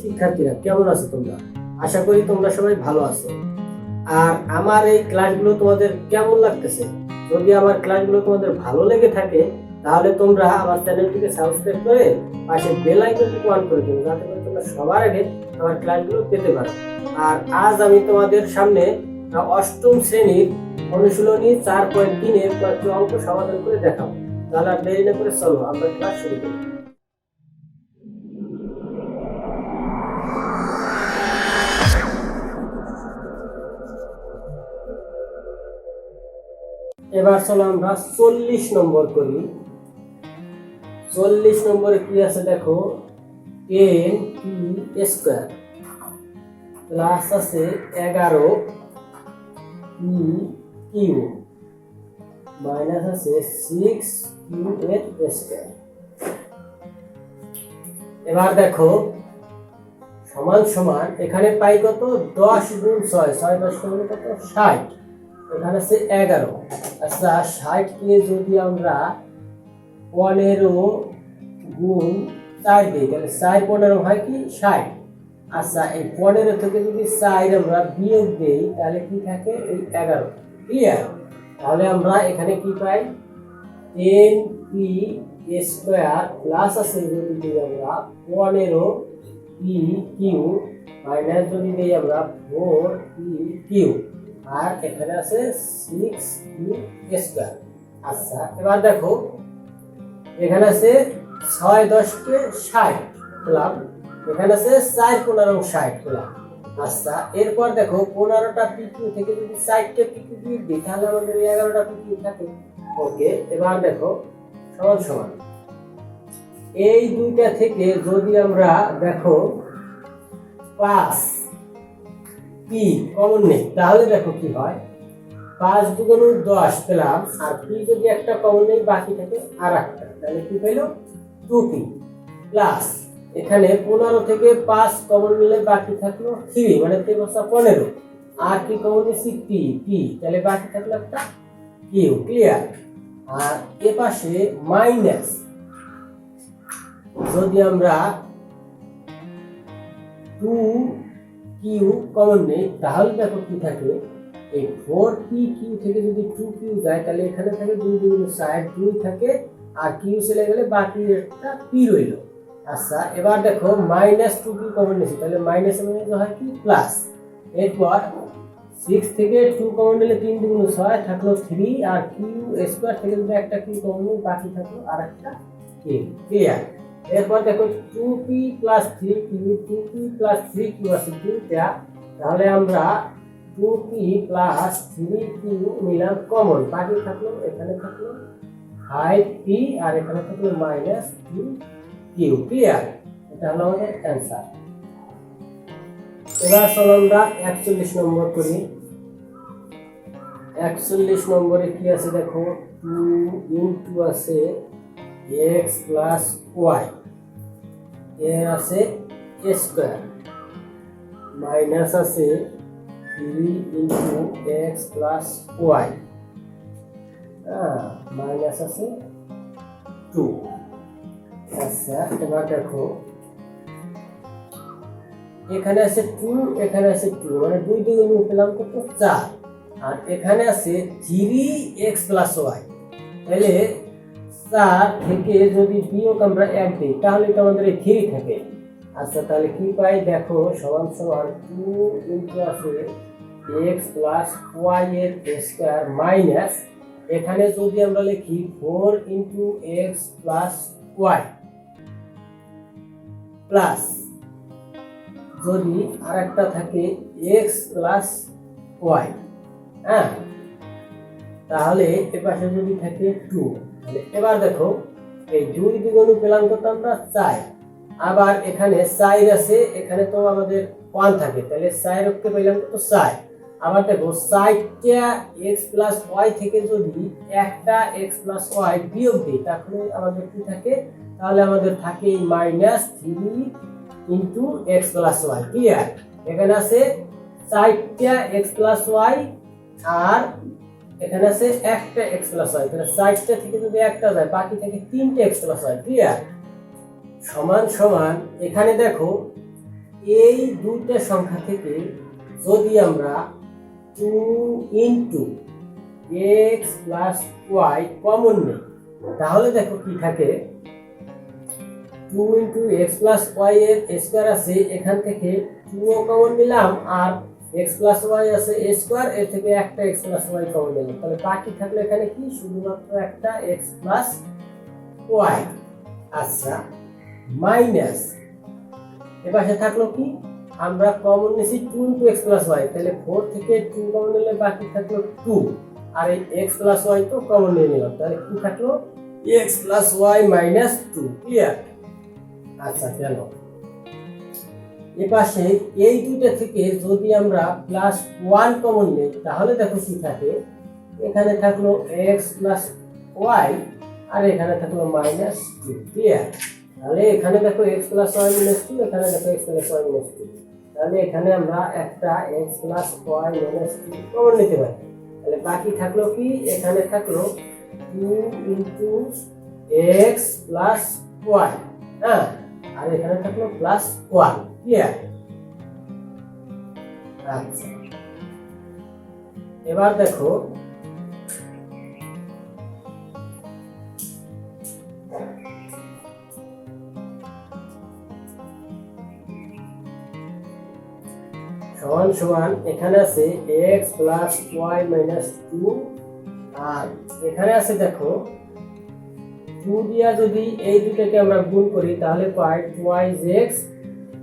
শিক্ষার্থীরা, কেমন আছো তোমরা? আশা করি তোমরা সবাই ভালো আছো। আর আমার এই ক্লাসগুলো তোমাদের কেমন লাগতেছে? যদি আমার ক্লাসগুলো তোমাদের ভালো লেগে থাকে তাহলে তোমরা আমার চ্যানেলটিকে সাবস্ক্রাইব করে পাশে বেল আইকনটি অন করে দিও, যাতে করে তোমরা সবার আগে আমার ক্লাসগুলো পেতে পারো। আর আজ আমি তোমাদের সামনে অষ্টম শ্রেণীর অনুশীলনী 4.3-এর কয়েকটি অঙ্ক সমাধান করে দেখাবো। তাহলে আর দেরি না করে চলো আমরা ক্লাস শুরু করি। এবার চলো আমরা 40 নম্বর করি। 40 নম্বরে কি আছে দেখো, 10p স্কয়ার প্লাস আছে 11p মাইনাস আছে 6q এর স্কয়ার। এবার দেখো সমান সমান এখানে পাই কত, 10 গুণ 6, 6 10 করলে কত 60, এখানে আছে 11। আচ্ছা 60 কে যদি আমরা 15 গুণ 4 দিই তাহলে 4 15 হয় কি 60। আচ্ছা এই 15 থেকে যদি 4 আমরা বিয়োগ দেই তাহলে কি থাকে, এই 11। ক্লিয়ার? তাহলে আমরা এখানে কি পাই, 10p স্কয়ার প্লাস আছে যদি দিই আমরা 15pq মাইনাস যদি দিই আমরা 4pq, আর এখানে আছে 6q স্কয়ার। আচ্ছা এবার দেখো এখানে আছে 6 10 কে 60 পেলাম, এখানে আছে 4 15 60 পেলাম। আচ্ছা এরপর দেখো 15টা পিকিউ থেকে যদি 60টা পিকিউ দিয়ে দিই তাহলে আমাদের 11টা পিকিউ থাকে। ওকে, এবার দেখো সমান সমান এই দুইটা থেকে যদি আমরা দেখো 5p কমন নেই তাহলে দেখো কি হয়, 5 দুগুণ 10 পেলাম, আর p যদি একটা কমন নেই বাকি থাকে আর একটা, তাহলে কি পেল 2p প্লাস এখানে 15 থেকে 5 কমন নিলে বাকি থাকলো 3, মানে 3 15, আর কি কমন নিছি p, তাহলে বাকি থাকলো একটা q। ক্লিয়ার? আর এ পাশে মাইনাস যদি আমরা 2q কমন নেই তাহলে দেখো কি থাকে, এই 4pq থেকে যদি 2q যায় তাহলে এখানে থাকে 2 2 60, 2 থাকে আর q চলে গেলে বাকি একটা p রইল। আচ্ছা এবার দেখো মাইনাস 2q কমন নিয়েছি তাহলে মাইনাস মাইনাস হয় কি প্লাস। এরপর 6 থেকে 2 কমন নিলে 3 2 6 থাকলো 3, আর q স্কয়ার থেকে যদি একটা q কমন নিই বাকি থাকলো আর একটা q। ক্লিয়ার? এরপর দেখো 2p plus 3q, 2p plus 3q আছে দুইটা, তাহলে আমরা 2p প্লাস 3q নিলাম কমন, বাকি থাকলো এখানে থাকলো 5p আর এখানে থাকলো মাইনাস 2q। ক্লিয়ার? এটা হলো আমাদের অ্যান্সার। এবার চলো আমরা 41 নম্বর করি। 41 নম্বরে কি আছে দেখো, 2 ইনটু আছে x প্লাস y, এর আছে স্কয়ার মাইনাস আছে 3 into x plus y, minus আছে 2। আচ্ছা এবার দেখো এখানে আছে 2, এখানে আছে 2, মানে 2 2 গুণ পেলাম কত 4, আর এখানে আছে 3x প্লাস y, তাহলে 4 থেকে যদি বিয়োগ আমরা 1 দিই তাহলে তো আমাদের এই 3 থাকে। আচ্ছা তাহলে কি পাই দেখো, সমান সমান 2 ইনটু আছে x প্লাস y এর স্কয়ার মাইনাস এখানে যদি আমরা লিখি 4 into x plus y plus যদি আরেকটা থাকে x প্লাস y, তাহলে এপাশে যদি থাকে 2, তাহলে এবার দেখো এই 2 দ্বিগুণ পেলাম কত আমরা 4, আবার এখানে 4 আছে, এখানে তো আমাদের 1 থাকে তাহলে 4 কে পেলাম কত 4। আবার দেখো 4টা x প্লাস y থেকে যদি একটা x প্লাস y বিয়োগ দিই তাহলে আমাদের কি থাকে, তাহলে আমাদের থাকে minus 3 into x plus y। Clear? এখানে আছে 4টা x প্লাস y আর এখানে আছে একটা x প্লাস y, তাহলে 4টা থেকে যদি একটা যায় বাকি থাকে 3টে x প্লাস y। ক্লিয়ার? সমান সমান এখানে দেখো এই দুইটা সংখ্যা থেকে যদি আমরা 2 into x plus y common নিই তাহলে দেখো কি থাকে, 2 ইনটু এক্স প্লাস ওয়াই এর স্কোয়ার আছে, এখান থেকে 2 কমন নিলাম, আর এক্স প্লাস ওয়াই আছে এ স্কোয়ার, এর থেকে একটা এক্স প্লাস ওয়াই কমন নিলাম, তাহলে বাকি থাকলো এখানে কি শুধুমাত্র একটা এক্স প্লাস ওয়াই। আচ্ছা, মাইনাস এপাশে থাকলো কি, আমরা কমন নিয়েছি 2 ইনটু এক্স প্লাস ওয়াই, তাহলে 4 থেকে 2 কমন নিলে বাকি থাকলো 2, আর এই এক্স প্লাস ওয়াই তো কমন নিয়ে নিলাম, তাহলে কি থাকলো x plus y minus 2। Clear? আচ্ছা, গেল। এপাশে এই দুইটা থেকে যদি আমরা প্লাস 1 কমন নিই তাহলে দেখো কি থাকে, এখানে থাকলো এক্স প্লাস ওয়াই আর এখানে থাকলো মাইনাস 2। ক্লিয়ার? তাহলে এখানে দেখো এক্স প্লাস ওয়াই মাইনাস 2, এখানে দেখো এক্স প্লাস ওয়াই মাইনাস 2, তাহলে এখানে আমরা একটা x plus y minus 2 common নিতে পারি। তাহলে বাকি থাকলো কি, এখানে থাকলো 2 ইনটু এক্স প্লাস ওয়াই, হ্যাঁ, আর এখানে থাকলো প্লাস 1। ক্লিয়ার? আচ্ছা, এবার দেখো সমান সমান এখানে আছে এক্স প্লাস ওয়াই মাইনাস 2, আর এখানে আছে দেখো 2 দিয়া যদি এই দুটোকে আমরা গুণ করি তাহলে পাই টুয়াইস এক্স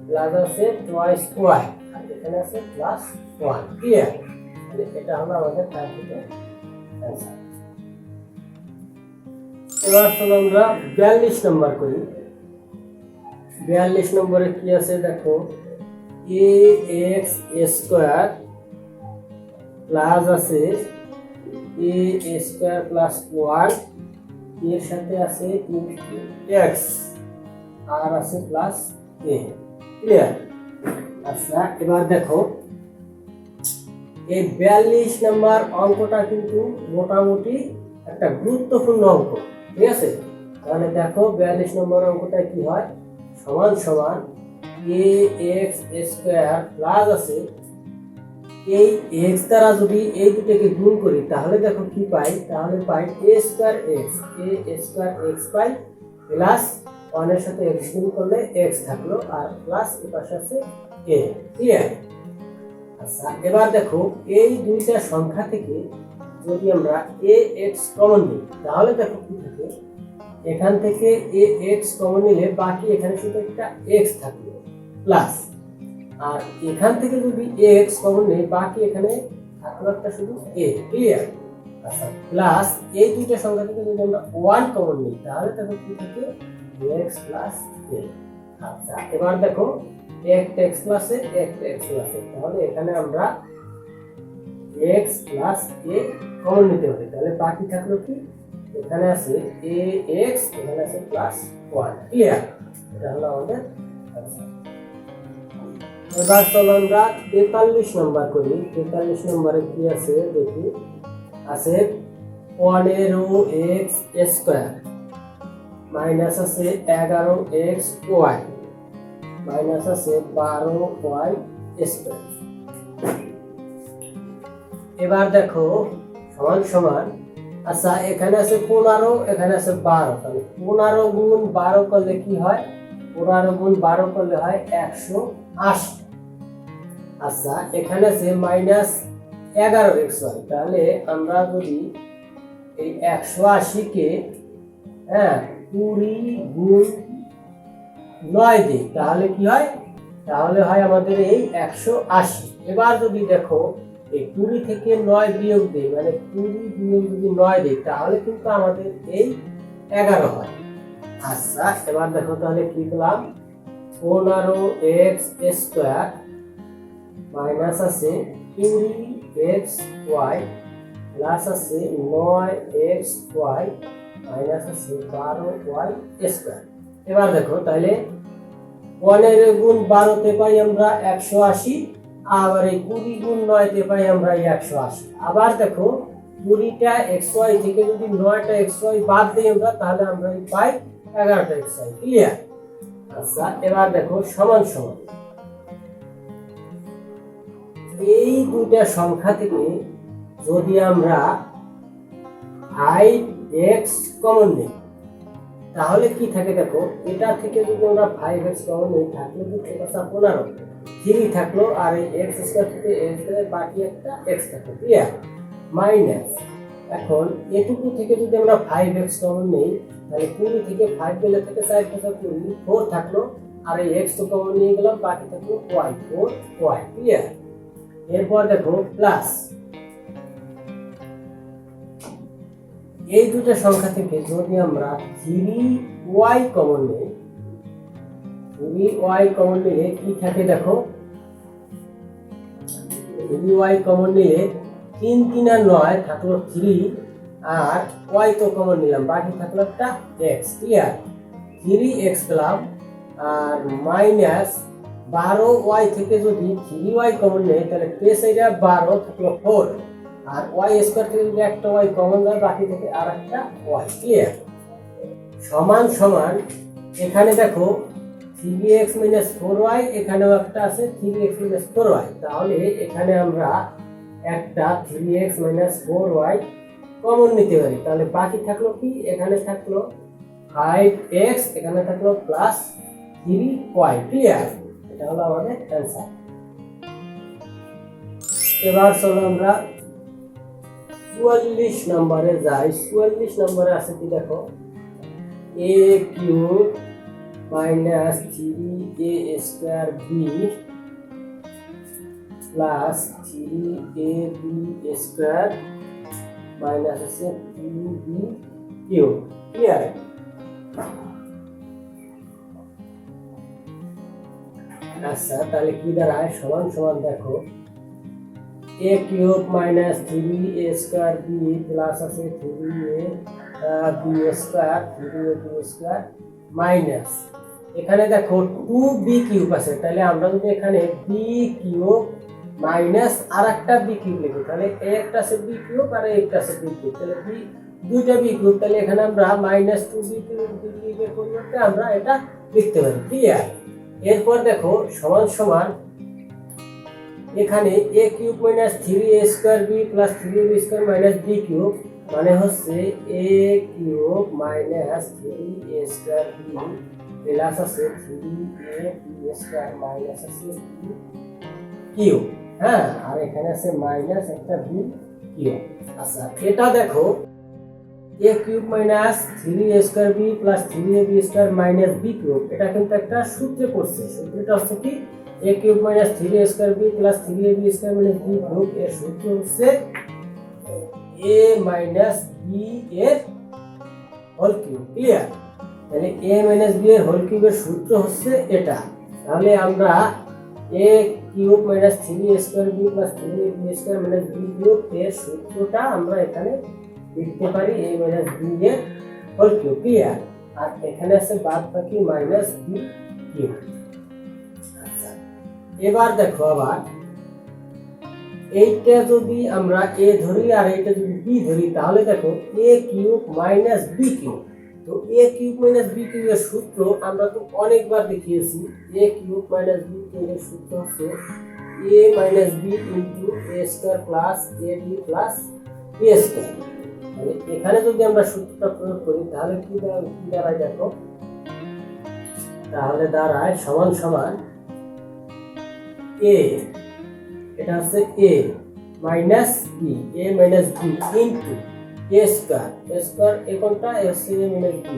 প্লাস আছে টুয়াইস ওয়াই, আর এখানে আছে প্লাস 1। ক্লিয়ার? এটা হলো আমাদের প্র্যাকটিক্যাল অ্যান্সার। এবার চলো আমরা 42 নম্বর করি। 42 নম্বরে কি আছে দেখো, এ এক্স স্কোয়ার প্লাস আছে এ স্কোয়ার প্লাস 1, এর সাথে আছে এক্স আর আছে প্লাস এ। ক্লিয়ার? আচ্ছা, এবার দেখো এই 42 নম্বর অঙ্কটা কিন্তু মোটামুটি একটা গুরুত্বপূর্ণ অঙ্ক। ঠিক আছে? তাহলে দেখো 42 নম্বর অঙ্কটা কি হয়, সমান সমান এ এক্স স্কোয়ার প্লাস আছে এই এক্স দ্বারা যদি এই দুটোকে গুণ করি তাহলে দেখো কি পাই, তাহলে পাই এ স্কোয়ার এক্স পাই, প্লাস 1 এর সাথে এক্স গুণ করলে এক্স থাকলো, আর প্লাস এর পাশে আছে এ। ক্লিয়ার? আচ্ছা, এবার দেখো এই দুইটা সংখ্যা থেকে যদি আমরা এ এক্স কমন নিই তাহলে দেখো কি থাকে, এখান থেকে এ এক্স কমন নিলে বাকি এখানে শুধু একটা এক্স থাকলো প্লাস, আর এখান থেকে যদি এক্স কমন নেই বাকি এখানে থাকলো একটা শুধু এ। ক্লিয়ার? আচ্ছা, প্লাস এই দুইটা সংখ্যা থেকে যদি আমরা 1 কমন নিই তাহলে দেখো কি থাকে এক্স প্লাস এ। আচ্ছা, এবার দেখো একটা এক্স প্লাস এ একটা এক্স প্লাস এ, তাহলে এখানে আমরা এক্স প্লাস এ কমন নিতে হবে, তাহলে বাকি থাকলো কি, এখানে আছে এ এক্স, এখানে আছে প্লাস 1। ক্লিয়ার? এটা হলো আমাদের আনসার। এবার চলো আমরা 43 নম্বর করি। 43 নম্বরে কি আছে দেখি, আছে 15x স্কয়ার মাইনাস আছে 11x ওয়াই মাইনাস আছে 12y স্কয়ার। এবার দেখো সমান সমান, আচ্ছা এখানে আছে 15, এখানে আছে 12, তাহলে 15 গুণ 12 করলে কি হয়, 15 গুণ 12 করলে হয় 180। আচ্ছা, এখানে আছে মাইনাস 11x হয়, তাহলে আমরা যদি এই 180 কে 20 গুণ 9 দিই তাহলে কি হয়, তাহলে হয় আমাদের এই 180। এবার যদি দেখো এই 20 থেকে 9 বিয়োগ দিই, মানে 20 বিয়োগ যদি 9 দিই তাহলে কিন্তু আমাদের এই 11 হয়। আচ্ছা, এবার দেখো তাহলে কি পেলাম, 15x স্কয়ার মাইনাস আছে 20x ওয়াই প্লাস আছে 9x ওয়াই মাইনাস আছে 12y স্কয়ার। এবার দেখো তাহলে 15 গুণ 12 তে পাই আমরা 180, আবার এই 20 গুণ 9 তে পাই আমরা 180। আবার দেখো 20টা xy থেকে যদি 9টা xy বাদ দিই আমরা তাহলে আমরা পাই 11টা xy। ক্লিয়ার? আচ্ছা, এবার দেখো সমান সমান এই দুইটা সংখ্যা থেকে যদি আমরা 5x কমন নিই তাহলে কি থাকে দেখো, এটা থেকে যদি আমরা 5x কমন নিই থাকলে কি 15 3 থাকলো, আর এই x স্কয়ার থেকে x বাকি একটা x থাকলো, ক্লিয়ার। মাইনাস এখন এটুকু থেকে যদি আমরা 5x কমন নিই তাহলে 20 থেকে 5 গেলে থেকে 4 থেকে 20 4 থাকলো, আর এই x তো কমন নিয়ে গেলাম, বাকি থাকলো y 4y, ক্লিয়ার। এরপর দেখো প্লাস এই দুটো সংখ্যা থেকে যদি আমরা 3y কমন নিই, 3y কমন নিলে কি থাকে দেখো, 3y কমন নিলে 3 3 আর 9 থাকলো 3, আর y তো কমন নিলাম, বাকি থাকলো একটা x, ক্লিয়ার। 3x পেলাম, আর মাইনাস 12y থেকে যদি 3y কমন নেই তাহলে প্লাস এটা 12 থাকলো 4, আর y স্কয়ার থেকে যদি একটা y কমন যায় বাকি থেকে আর একটা y, ক্লিয়ার। সমান সমান এখানে দেখো 3x - 4y, এখানেও একটা আছে 3x - 4y, তাহলে এখানে আমরা একটা 3x - 4y কমন নিতে পারি, তাহলে বাকি থাকলো কি, এখানে থাকলো 5x, এখানে থাকলো প্লাস 3y, ক্লিয়ার। এটা হলো আমাদের অ্যান্সার। এবার চলো আমরা 44 নম্বরে যাই। 44 নম্বরে আছে কি দেখো, a cube minus 3a² b plus 3ab² minus আছে 2b কিউব, ক্লিয়ার। আচ্ছা তাহলে কি দাঁড়ায়, সমান সমান দেখো a cube minus 3a² b plus আছে 3ab² মাইনাস এখানে দেখো 2b কিউব আছে, তাহলে আমরা যদি এখানে b কিউব মাইনাস আর একটা b কিউব লিখি তাহলে একটা আছে b কিউব আর একটা আছে b কিউব, তাহলে b দুইটা b কিউব, তাহলে এখানে আমরা মাইনাস 2b কিউব b কিউবের পরিবর্তে আমরা এটা লিখতে পারি, ক্লিয়ার। এরপর দেখো সমান সমান এখানে a cube minus 3a² b plus 3ab² minus b cube মানে হচ্ছে a cube minus 3a² b plus আছে 3ab² মাইনাস আছে b কিউব, হ্যাঁ, আর এখানে আছে মাইনাস একটা b কিউব। আচ্ছা এটা দেখো a cube minus 3a² b plus 3ab² minus b cube, এটা কিন্তু একটা সূত্রে পড়ছে, সূত্রটা হচ্ছে কি a cube minus 3a² b plus 3ab² minus b cube, এর সূত্র হচ্ছে a মাইনাস b এর হোল কিউব, ক্লিয়ার। তাহলে a মাইনাস b এর হোল কিউবের সূত্র হচ্ছে এটা, তাহলে আমরা a cube minus 3a² b plus 3ab² minus b cube এর সূত্রটা আমরা এখানে লিখতে পারি a মাইনাস b এর হোল কিউব, ক্লিয়ার। আর এখানে আছে বাদ বাকি মাইনাস b কিউব। আচ্ছা এবার দেখো আবার এইটা যদি আমরা a ধরি আর এইটা যদি b ধরি তাহলে দেখো a cube minus b cube, তো a কিউব মাইনাস b কিউবের সূত্র আমরা তো অনেকবার দেখিয়েছি, a কিউব মাইনাস b কিউবের সূত্র হচ্ছে a minus b into a square plus ab plus b square. তাহলে এখানে যদি আমরা সূত্রটা প্রয়োগ করি তাহলে কি দাঁড়ায় দেখো, তাহলে দাঁড়ায় সমান সমান a, এটা হচ্ছে a minus b, a minus b into a square, a square এ কোনটা a হচ্ছে a মাইনাস b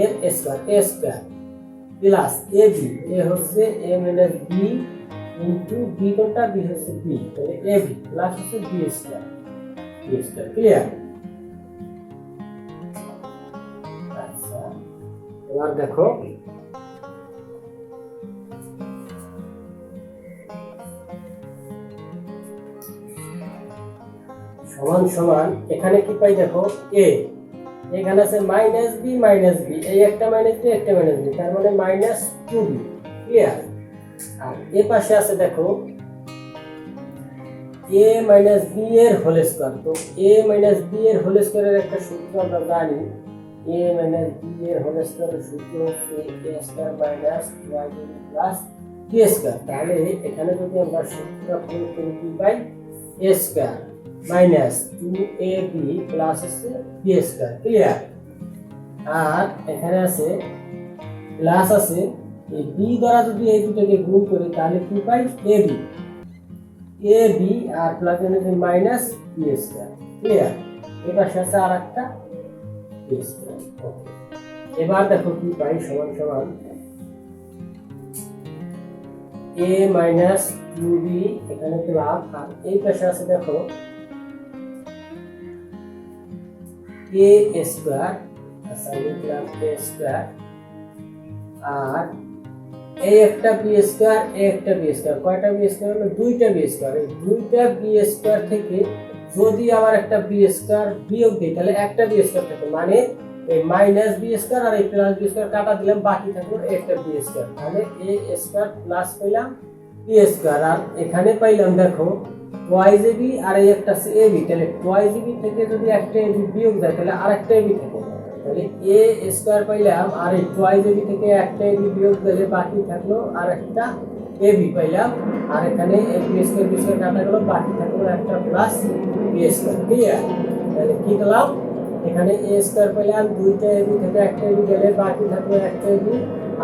এর square, a square plus ab, a হচ্ছে a minus b into b কোনটা b হচ্ছে b, তাহলে ab প্লাস হচ্ছে b স্কয়ার, ক্লিয়ার। আচ্ছা এবার দেখো সমান সমান এখানে কি পাই দেখো a, এখানে আছে মাইনাস b মাইনাস b, এই একটা মাইনাস b একটা মাইনাস b, তার মানে মাইনাস 2b, ক্লিয়ার। আর এ পাশে আছে দেখো a মাইনাস b এর হোল স্কয়ার, তো a মাইনাস b এর হোল স্কয়ারের একটা সূত্র আমরা জানি, a মাইনাস b এর হোল স্কয়ারের সূত্র হচ্ছে a square minus 2ab plus b P square. তাহলে এখানে যদি আমরা সূত্রটা প্রয়োগ করি কি পাই, এ স্কয়ার মাইনাস 2ab প্লাস হচ্ছে বি স্কয়ার। ক্লিয়ার? আর এখানে আছে প্লাস আছে, এই বি দ্বারা যদি এই দুটোকে গুণ করি তাহলে কি পাই, এবি। এবি আর plus minus B square. Clear? এবার শেষে আর একটা বি স্কয়ার। ওকে, এবার দেখো কি পাই, সমান সমান a মাইনাস 2b এখানে প্লাস, আর এই পাশে আছে দেখো a স্কয়ার, আচ্ছা লিখলাম a স্কয়ার, আর এই একটা বি স্কয়ার, এই একটা বি স্কয়ার। কয়টা বি স্কয়ার হলো? দুইটা বি স্কয়ার। এই দুইটা বি স্কয়ার থেকে যদি আবার একটা বি স্কয়ার বিয়োগ দিই তাহলে একটা বি স্কয়ার থাকে, মানে এই মাইনাস বি স্কয়ার আর এই প্লাস বি স্কয়ার কাটা দিলাম, বাকি থাকলো একটা বি স্কয়ার। তাহলে এ স্কয়ার প্লাস পেলাম বি স্কয়ার, আর এখানে পাইলাম দেখো টুয়াইস এবি আর এই একটা আছে এবি। তাহলে টুয়াইস এবি থেকে যদি একটা এবি বিয়োগ যায় তাহলে আরেকটা এবি থাকে, তাহলে এ স্কয়ার পাইলাম, আর এই টুয়াইস এবি থেকে একটা এবি বিয়োগ দিলে বাকি থাকলো আর একটা এবি পাইলাম, আর এখানে বি স্কয়ার কাটা গেল, বাকি থাকলো একটা প্লাস বি স্কয়ার। ক্লিয়ার? তাহলে কি পেলাম, এখানে এ স্কয়ার পেলাম, দুইটা এবি থেকে একটা এবি গেলে বাকি থাকলো একটা এবি,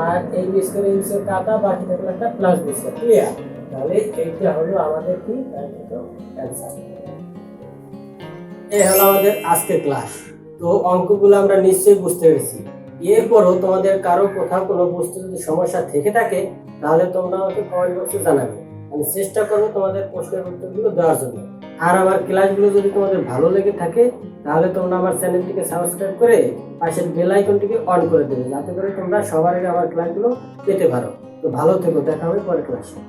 আর এই বি স্কয়ার কাটা, বাকি থাকলো একটা প্লাস বি স্কয়ার। ক্লিয়ার? তাহলে এইটা হলো আমাদের কি অ্যান্সার। এই হলো আমাদের আজকের ক্লাস। তো অঙ্কগুলো আমরা নিশ্চয়ই বুঝতে পেরেছি। এরপরও তোমাদের কারো কোথাও কোনো বুঝতে যদি সমস্যা থেকে থাকে তাহলে তোমরা আমাকে কমেন্ট বক্সে জানাবে, আমি চেষ্টা করবো তোমাদের প্রশ্নের উত্তরগুলো দেওয়ার জন্য। আর আমার ক্লাসগুলো যদি তোমাদের ভালো লেগে থাকে তাহলে তোমরা আমার চ্যানেলটিকে সাবস্ক্রাইব করে পাশের বেল আইকনটিকে অন করে দেবে, যাতে করে তোমরা সবার আগে আমার ক্লাসগুলো পেতে পারো। তো ভালো থেকো, দেখা হবে পরের ক্লাসে।